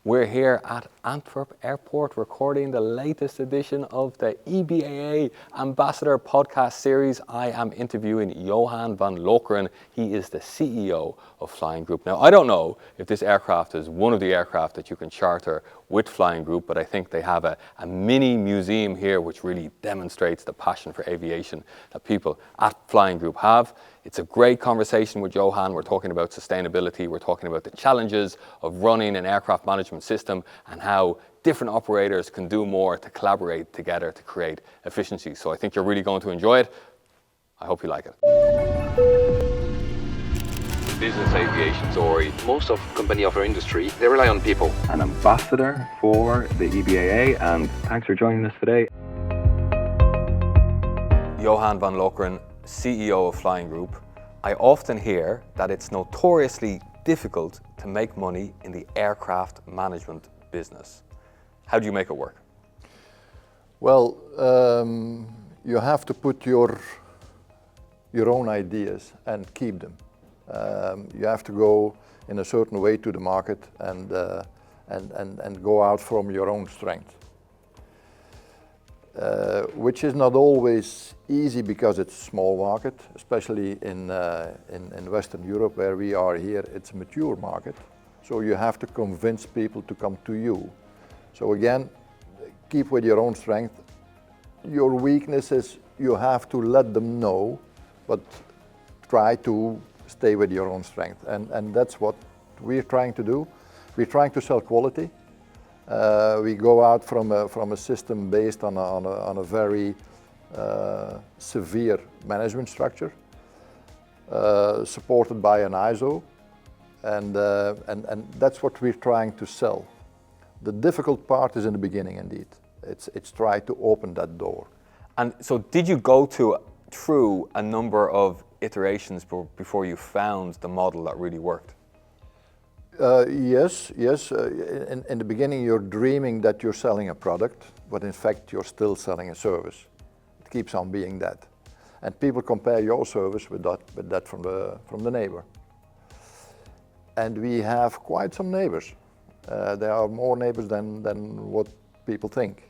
We're here at Antwerp Airport recording the latest edition of the EBAA Ambassador podcast series. I am interviewing Johan Van Lokeren. He is the CEO of Flying Group. Now, I don't know if this aircraft is one of the aircraft that you can charter with Flying Group, but I think they have a mini museum here which really demonstrates the passion for aviation that people at Flying Group have. It's a great conversation with Johan. We're talking about sustainability. We're talking about the challenges of running an aircraft management system and how different operators can do more to collaborate together to create efficiency. So I think you're really going to enjoy it. I hope you like it. Business aviation story. Most of company of our industry, they rely on people. An ambassador for the EBAA, and thanks for joining us today. Johan Van Lokeren, CEO of Flying Group. I often hear that it's notoriously difficult to make money in the aircraft management business. How do you make it work? Well, you have to put your own ideas and keep them. You have to go in a certain way to the market and go out from your own strength. Which is not always easy because it's a small market, especially in Western Europe where we are here. It's a mature market, so you have to convince people to come to you. So again, keep with your own strength. Your weaknesses, you have to let them know, but try to stay with your own strength. And that's what we're trying to do. We're trying to sell quality. We go out from a system based on a very severe management structure, supported by an ISO, and that's what we're trying to sell. The difficult part is in the beginning, indeed. It's try to open that door. And so, did you go through a number of iterations before you found the model that really worked? Yes. In the beginning, you're dreaming that you're selling a product, but in fact, you're still selling a service. It keeps on being that, and people compare your service with that from the neighbor. And we have quite some neighbors. There are more neighbors than what people think.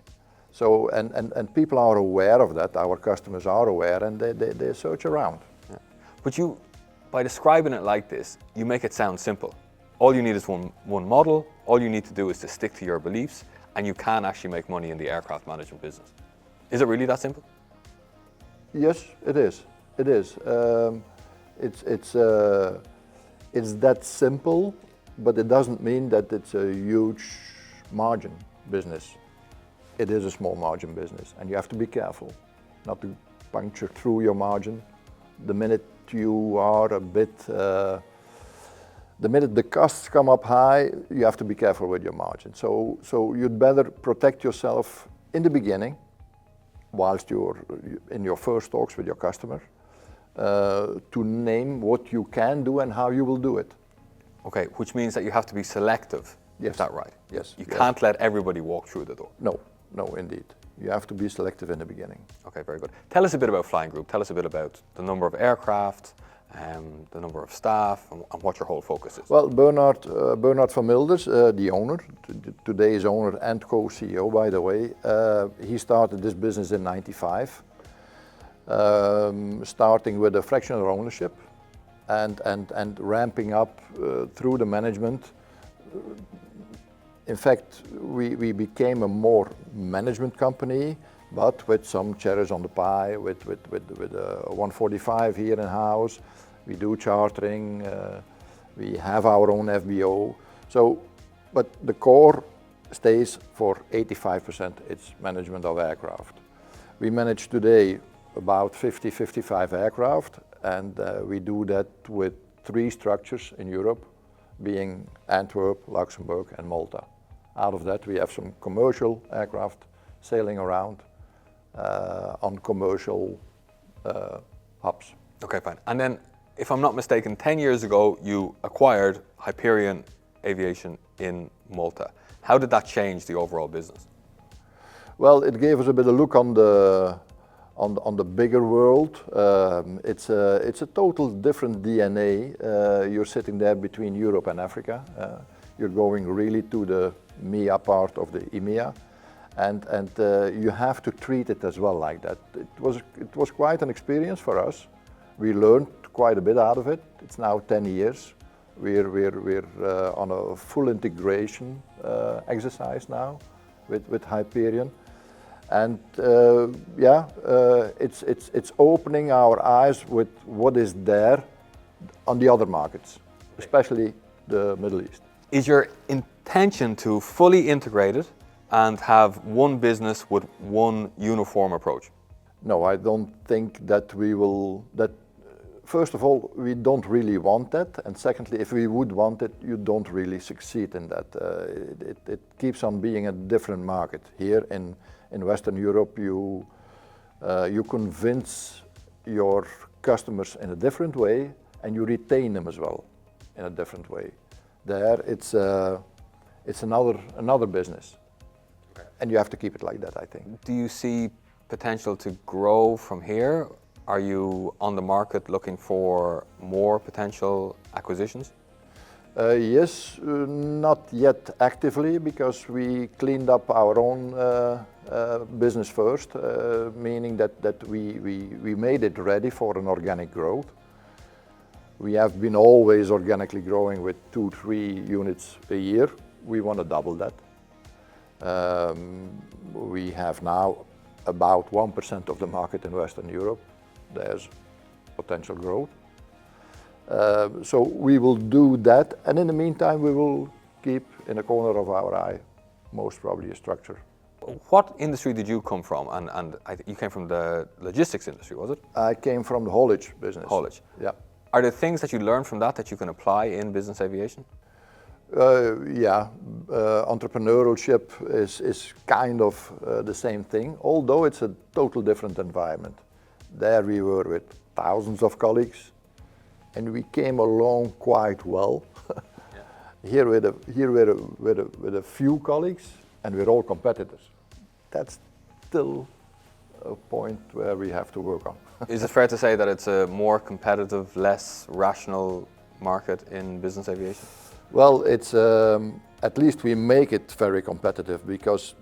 So, and people are aware of that. Our customers are aware, and they search around. Yeah. But you, by describing it like this, you make it sound simple. All you need is one model. All you need to do is to stick to your beliefs, and you can actually make money in the aircraft management business. Is it really that simple? Yes, it is. It is. It's that simple, but it doesn't mean that it's a huge margin business. It is a small margin business, and you have to be careful not to puncture through your margin. The minute you are a bit the minute the costs come up high, you have to be careful with your margin. So you'd better protect yourself in the beginning, whilst you're in your first talks with your customer, to name what you can do and how you will do it. Okay, which means that you have to be selective. Yes. Is that right? Yes. You can't let everybody walk through the door. No, indeed. You have to be selective in the beginning. Okay, very good. Tell us a bit about Flying Group. Tell us a bit about the number of aircraft, the number of staff, and what your whole focus is. Well, Bernard van Milders, the owner, today's owner and co-CEO, by the way, he started this business in '95, starting with a fractional ownership and ramping up through the management. In fact, we became a more management company, but with some cherries on the pie, with a 145 here in house. We do chartering, we have our own FBO. So, but the core stays for 85%, it's management of aircraft. We manage today about 55 aircraft, and we do that with 3 structures in Europe, being Antwerp, Luxembourg and Malta. Out of that we have some commercial aircraft sailing around on commercial hubs. Okay, fine. And then, if I'm not mistaken, 10 years ago you acquired Hyperion Aviation in Malta. How did that change the overall business? Well, it gave us a bit of look on the bigger world. It's a total different DNA. You're sitting there between Europe and Africa. you're going really to the MEA part of the EMEA, and you have to treat it as well like that. It was quite an experience for us. We learned quite a bit out of it. It's now 10 years. We're on a full integration exercise now with Hyperion, and it's opening our eyes with what is there on the other markets, especially the Middle East. Is your intention to fully integrate it and have one business with one uniform approach? No, I don't think that we will. First of all, we don't really want that, and secondly, if we would want it, you don't really succeed in that. It keeps on being a different market. Here in Western Europe, you convince your customers in a different way, and you retain them as well in a different way. There, it's another business, and you have to keep it like that, I think. Do you see potential to grow from here? Are you on the market looking for more potential acquisitions? Yes, not yet actively, because we cleaned up our own business first, meaning that we made it ready for an organic growth. We have been always organically growing with 2-3 units a year. We want to double that. We have now about 1% of the market in Western Europe. There's potential growth. So we will do that, and in the meantime we will keep in the corner of our eye most probably a structure. What industry did you come from? And you came from the logistics industry, was it? I came from the haulage business. Haulage. Yeah. Are there things that you learned from that you can apply in business aviation? Entrepreneurship is kind of the same thing, although it's a total different environment. There we were with thousands of colleagues, and we came along quite well. Here with a few colleagues, and we're all competitors. That's still a point where we have to work on. Is it fair to say that it's a more competitive, less rational market in business aviation? Well, it's at least we make it very competitive because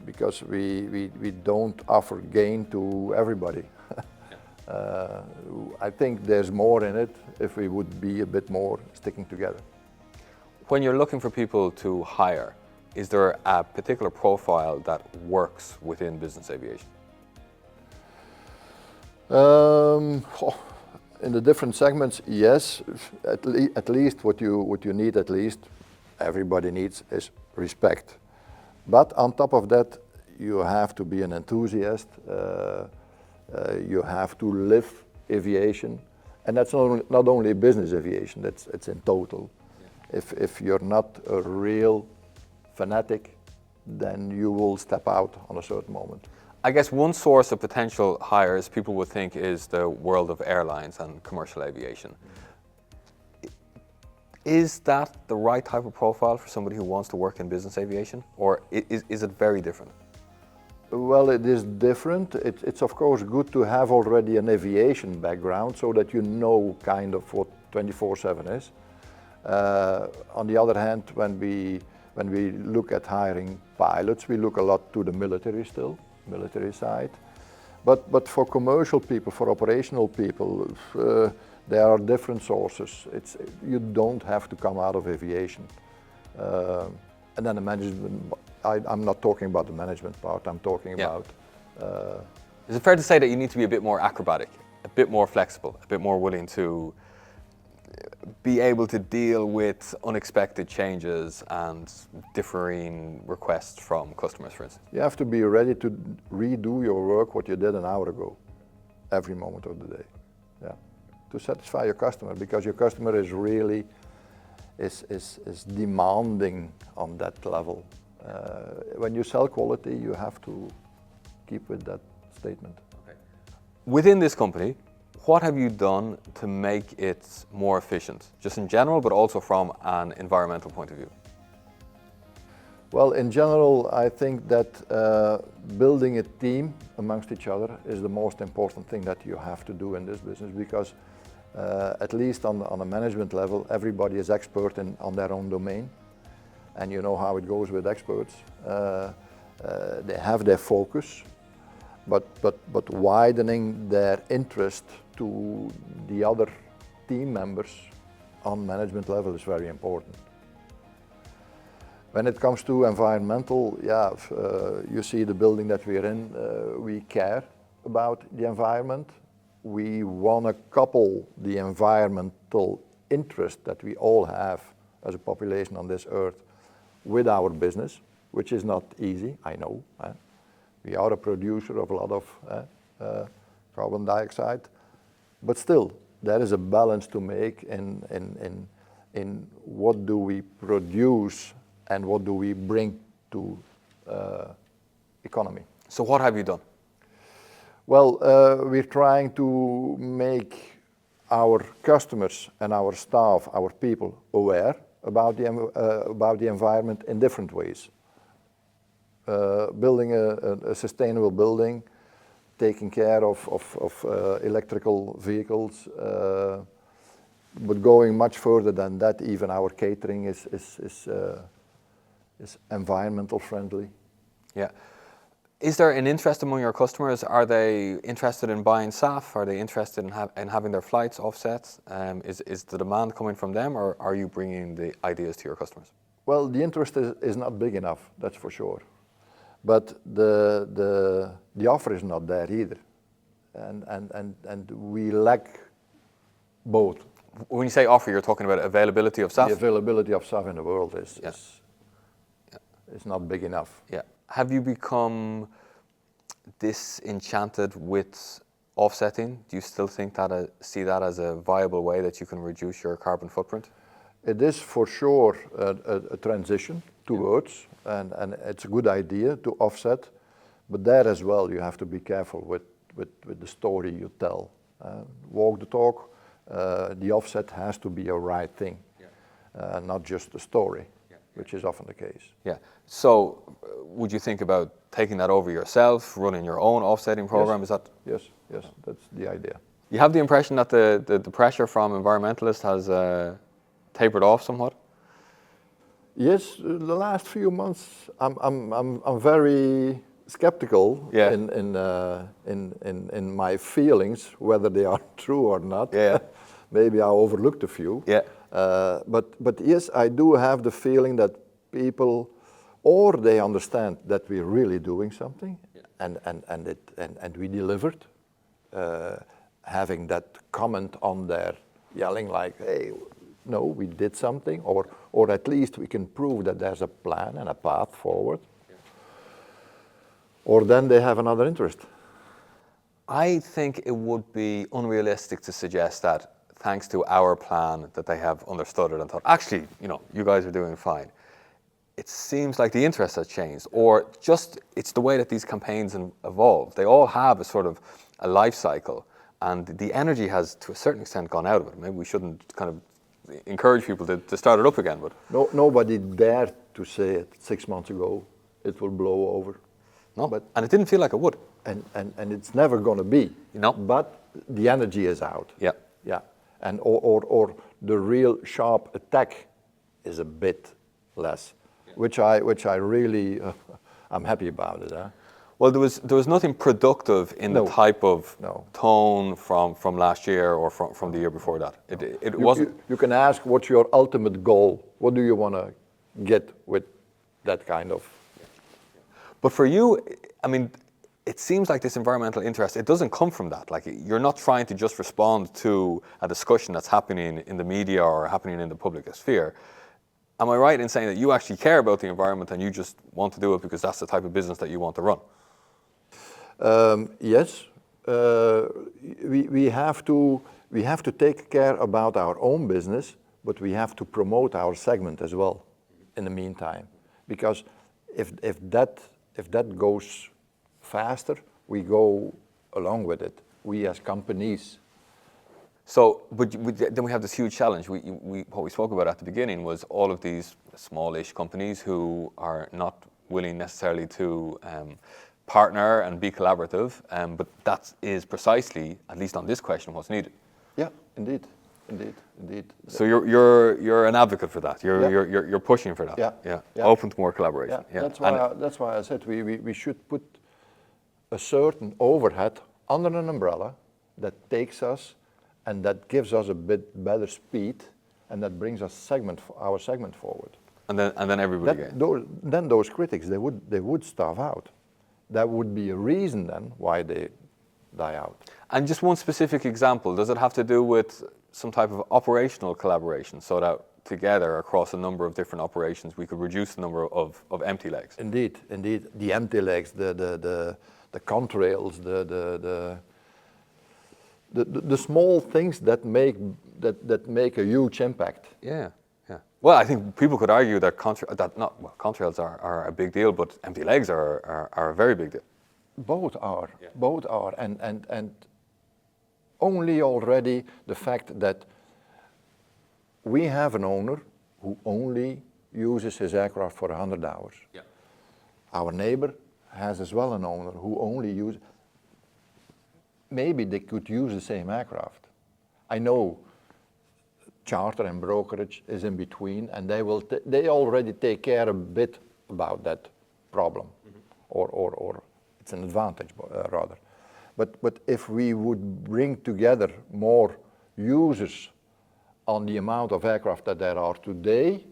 we don't offer gain to everybody. I think there's more in it if we would be a bit more sticking together. When you're looking for people to hire, is there a particular profile that works within business aviation? In the different segments, yes. At least what you need, at least everybody needs, is respect. But on top of that, you have to be an enthusiast. You have to live aviation, and that's not only business aviation. It's in total. Yeah. If you're not a real fanatic, then you will step out on a certain moment. I guess one source of potential hires people would think is the world of airlines and commercial aviation. Is that the right type of profile for somebody who wants to work in business aviation, or is it very different? Well, it is different. It's of course good to have already an aviation background so that you know kind of what 24/7 is. On the other hand, when we look at hiring pilots, we look a lot to the military side. But for commercial people, for operational people, there are different sources. You don't have to come out of aviation. And then the management, I'm not talking about the management part, I'm talking about... Is it fair to say that you need to be a bit more acrobatic, a bit more flexible, a bit more willing to be able to deal with unexpected changes and differing requests from customers, for instance? You have to be ready to redo your work what you did an hour ago, every moment of the day. Yeah, to satisfy your customer, because your customer is really is demanding on that level. When you sell quality, you have to keep with that statement. Okay. Within this company, what have you done to make it more efficient, just in general, but also from an environmental point of view? Well, in general, I think that building a team amongst each other is the most important thing that you have to do in this business, because at least on a management level, everybody is expert on their own domain. and you know how it goes with experts. They have their focus, but widening their interest to the other team members on management level is very important. When it comes to environmental, you see the building that we're in, we care about the environment. We want to couple the environmental interest that we all have as a population on this earth with our business, which is not easy, I know. We are a producer of a lot of carbon dioxide, but still, there is a balance to make in what do we produce and what do we bring to economy. So what have you done? Well, we're trying to make our customers and our staff, our people, aware about the environment in different ways. Building a sustainable building, taking care of electrical vehicles, but going much further than that, even our catering is environmental friendly. Yeah. Is there an interest among your customers? Are they interested in buying SAF? Are they interested in having their flights offset? Is the demand coming from them, or are you bringing the ideas to your customers? Well, the interest is not big enough, that's for sure. But the offer is not there either. And we lack both. When you say offer, you're talking about availability of SAF? The availability of SAF in the world is not big enough. Yeah. Have you become disenchanted with offsetting? Do you still think that see that as a viable way that you can reduce your carbon footprint? It is for sure a transition towards, and it's a good idea to offset, but there as well you have to be careful with the story you tell. Walk the talk. The offset has to be a right thing, not just a story, which is often the case. Yeah. So would you think about taking that over yourself, running your own offsetting program? Yes. Is that? Yes, that's the idea. You have the impression that the pressure from environmentalists has tapered off somewhat? Yes, the last few months I'm very skeptical in my feelings, whether they are true or not. Yeah. Maybe I overlooked a few. Yeah. But yes, I do have the feeling that people, or they understand that we're really doing something, and we delivered. Having that comment on there, yelling like, "Hey, no, we did something," or at least we can prove that there's a plan and a path forward. Or then they have another interest. I think it would be unrealistic to suggest that thanks to our plan that they have understood it and thought, actually, you guys are doing fine. It seems like the interest has changed, or just it's the way that these campaigns evolve. They all have a sort of a life cycle, and the energy has, to a certain extent, gone out of it. Maybe we shouldn't kind of encourage people to start it up again, but nobody dared to say it 6 months ago. It will blow over. No, and it didn't feel like it would. And it's never going to be. But the energy is out. Yeah. Yeah. And or the real sharp attack is a bit less, which I really I'm happy about it. Well, there was nothing productive in the type of tone from last year or from the year before that. It wasn't. You can ask, what's your ultimate goal? What do you want to get with that kind of? But for you, I mean, it seems like this environmental interest, it doesn't come from that. Like, you're not trying to just respond to a discussion that's happening in the media or happening in the public sphere. Am I right in saying that you actually care about the environment and you just want to do it because that's the type of business that you want to run? Yes. We have to take care about our own business, but we have to promote our segment as well in the meantime. Because if that goes faster, we go along with it. We as companies. So, but then we have this huge challenge. What we spoke about at the beginning was all of these smallish companies who are not willing necessarily to partner and be collaborative, but that is precisely, at least on this question, what's needed. Yeah, indeed. Indeed. So you're an advocate for that. Yeah. You're pushing for that. Yeah. Open to more collaboration. Yeah. That's why I said we should put a certain overhead under an umbrella that takes us and that gives us a bit better speed and that brings us our segment forward. And then everybody gains. Then those critics they would starve out. That would be a reason then why they die out. And just one specific example, does it have to do with some type of operational collaboration so that together across a number of different operations we could reduce the number of empty legs? Indeed. The empty legs, the contrails, the small things that make a huge impact. Yeah. Well, I think people could argue that contrails are a big deal, but empty legs are a very big deal. Both are, and only already the fact that we have an owner who only uses his aircraft for 100 hours. Yeah. Our neighbor has as well an owner who only uses. Maybe they could use the same aircraft. I know charter and brokerage is in between, and they already take care a bit about that problem, or it's an advantage rather. But if we would bring together more users on the amount of aircraft that there are today,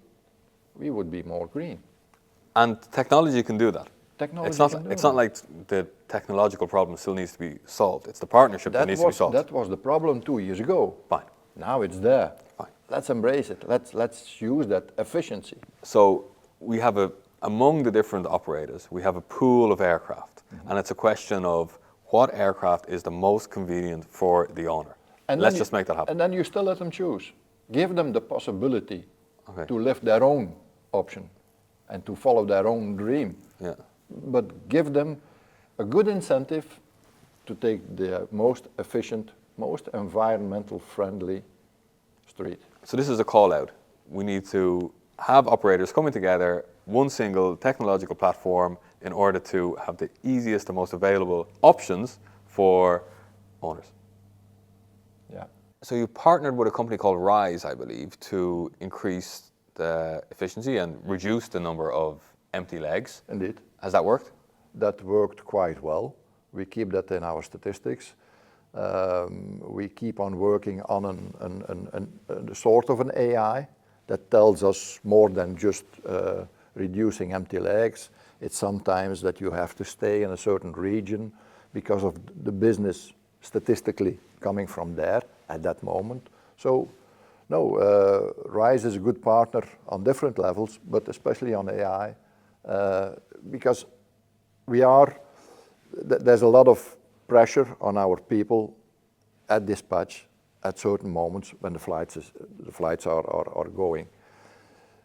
we would be more green. And technology can do that. It's not like the technological problem still needs to be solved. It's the partnership that needs to be solved. That was the problem 2 years ago. Fine. Now it's there. Fine. Let's embrace it. Let's use that efficiency. So we have among the different operators, we have a pool of aircraft, and it's a question of what aircraft is the most convenient for the owner. And let's just make that happen. And then you still let them choose. Give them the possibility Okay. to lift their own option and to follow their own dream. Yeah. But give them a good incentive to take the most efficient, most environmental friendly street. So this is a call out. We need to have operators coming together, one single technological platform in order to have the easiest and most available options for owners. Yeah. So you partnered with a company called Rise, I believe, to increase the efficiency and reduce the number of empty legs. Indeed. Has that worked? That worked quite well. We keep that in our statistics. We keep on working on a sort of an AI that tells us more than just reducing empty legs. It's sometimes that you have to stay in a certain region because of the business statistically coming from there at that moment. So, no, Rise is a good partner on different levels, but especially on AI, because there's a lot of pressure on our people at dispatch at certain moments when the flights are going.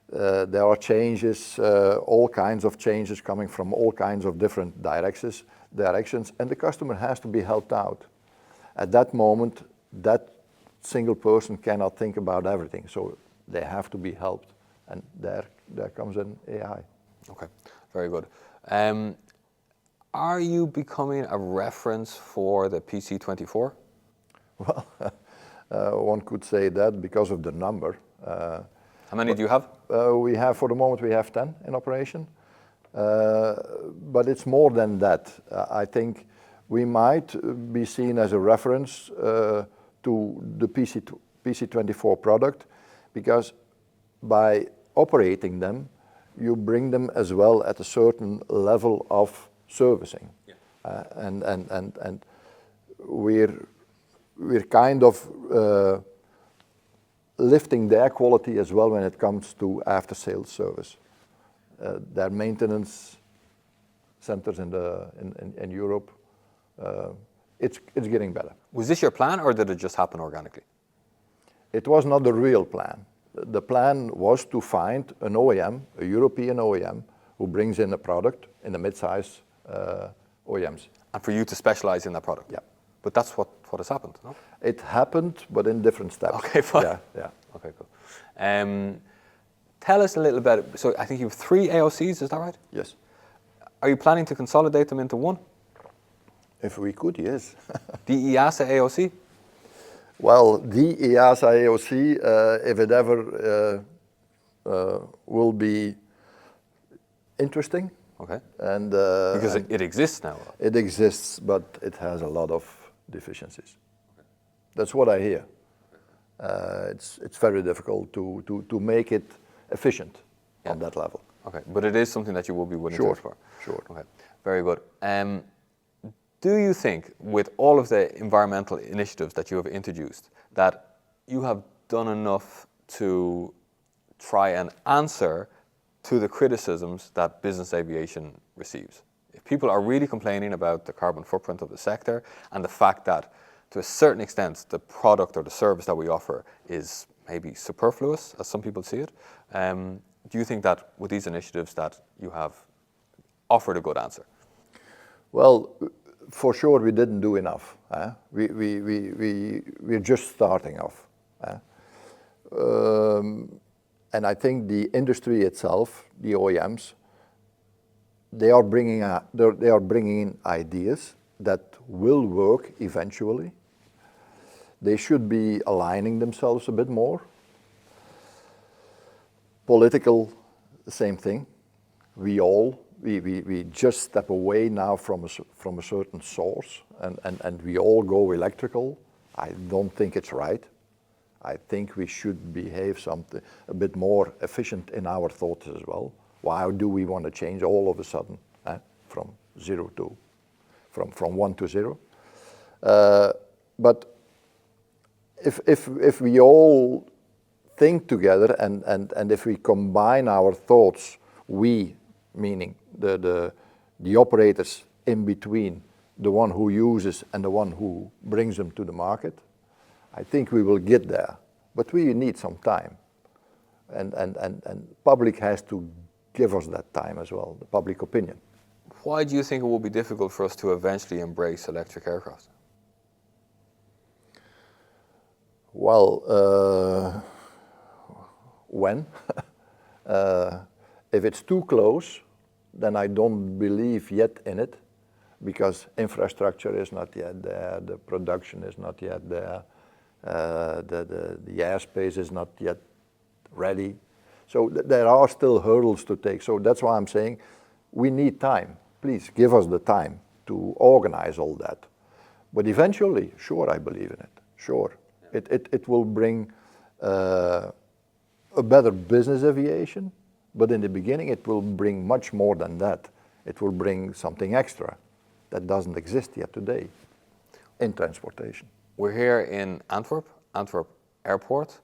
There are changes, all kinds of changes coming from all kinds of different directions, and the customer has to be helped out. At that moment, that single person cannot think about everything, so they have to be helped, and there comes an AI. Okay, very good. Are you becoming a reference for the PC-24? Well, one could say that because of the number. How many do you have? We have, for the moment, we have 10 in operation. But it's more than that. I think we might be seen as a reference to the PC-24 product, because by operating them, you bring them as well at a certain level of servicing. Yeah. And we're kind of lifting their quality as well when it comes to after-sales service. Their maintenance centers in Europe, it's getting better. Was this your plan, or did it just happen organically? It was not the real plan. The plan was to find an OEM, a European OEM, who brings in a product in the mid-size OEMs. And for you to specialize in that product? Yeah. But that's what has happened, no? It happened, but in different steps. Okay, fine. Yeah. Okay, cool. Tell us a little bit, so I think you have 3 AOCs, is that right? Yes. Are you planning to consolidate them into one? If we could, yes. The EASA AOC? Well, the EASA AOC, if it ever will be interesting. Okay. And Because it exists now. it exists, but it has a lot of deficiencies. That's what I hear. It's very difficult to make it efficient on that level. Okay, but it is something that you will be willing to explore. Sure. Okay, very good. Do you think, with all of the environmental initiatives that you have introduced, that you have done enough to try and answer to the criticisms that business aviation receives? If people are really complaining about the carbon footprint of the sector and the fact that, to a certain extent, the product or the service that we offer is maybe superfluous, as some people see it, do you think that with these initiatives that you have offered a good answer? Well, for sure we didn't do enough. We're just starting off. And I think the industry itself, the OEMs, they are bringing in ideas that will work eventually. They should be aligning themselves a bit more. Political, the same thing. We just step away now from a certain source and we all go electrical. I don't think it's right. I think we should behave a bit more efficient in our thoughts as well. Why do we want to change all of a sudden from 1 to 0? But if we all think together and if we combine our thoughts, we, meaning the operators in between, the one who uses and the one who brings them to the market, I think we will get there. But we need some time. And public has to give us that time as well, the public opinion. Why do you think it will be difficult for us to eventually embrace electric aircraft? Well, when? If it's too close, then I don't believe yet in it, because infrastructure is not yet there, the production is not yet there, the airspace is not yet ready. So there are still hurdles to take. So that's why I'm saying we need time. Please give us the time to organize all that. But eventually, sure, I believe in it. Sure, it will bring a better business aviation. But in the beginning, it will bring much more than that. It will bring something extra that doesn't exist yet today in transportation. We're here in Antwerp Airport.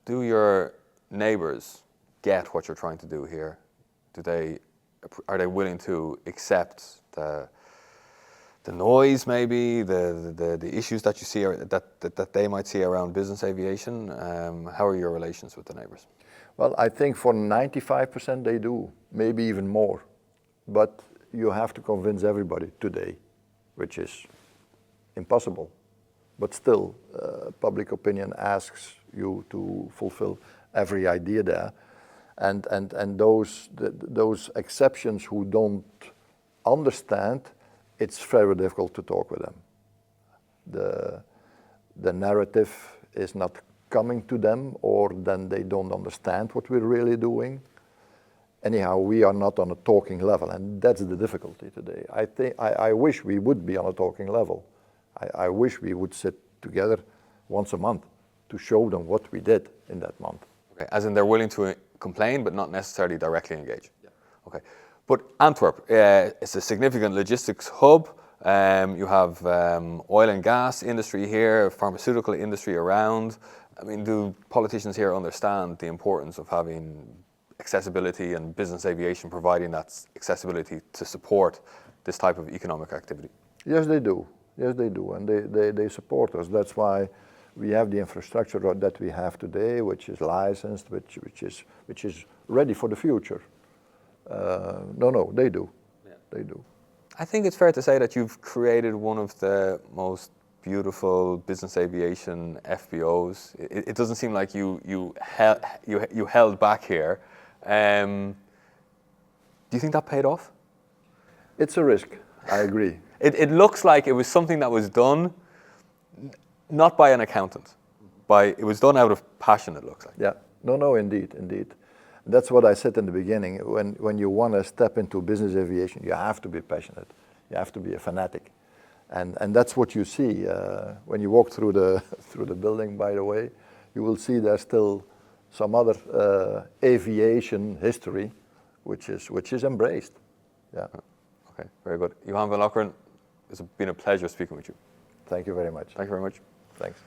Do your neighbors get what you're trying to do here? Are they willing to accept the noise, maybe the issues that you see that they might see around business aviation? How are your relations with the neighbors? Well, I think for 95% they do, maybe even more. But you have to convince everybody today, which is impossible. But still, public opinion asks you to fulfill every idea there. And those exceptions who don't understand, it's very difficult to talk with them. The narrative is not coming to them, or then they don't understand what we're really doing. Anyhow, we are not on a talking level, and that's the difficulty today. I wish we would be on a talking level. I wish we would sit together once a month to show them what we did in that month. Okay, as in they're willing to complain, but not necessarily directly engage. Yeah. Okay, but Antwerp, it's a significant logistics hub. You have oil and gas industry here, pharmaceutical industry around. I mean, do politicians here understand the importance of having accessibility and business aviation providing that accessibility to support this type of economic activity? Yes, they do. Yes, they do, and they support us. That's why we have the infrastructure that we have today, which is licensed, which is ready for the future. No, they do. Yeah. They do. I think it's fair to say that you've created one of the most beautiful business aviation FBOs. It doesn't seem like you held back here. Do you think that paid off? It's a risk. I agree. It looks like it was something that was done not by an accountant. It was done out of passion, it looks like. Yeah, no, indeed. That's what I said in the beginning. When you want to step into business aviation, you have to be passionate. You have to be a fanatic, and that's what you see when you walk through the building. By the way, you will see there's still some other aviation history, which is embraced. Yeah. Okay, very good. Johan Van Lokeren, it's been a pleasure speaking with you. Thank you very much. Thank you very much. Thanks.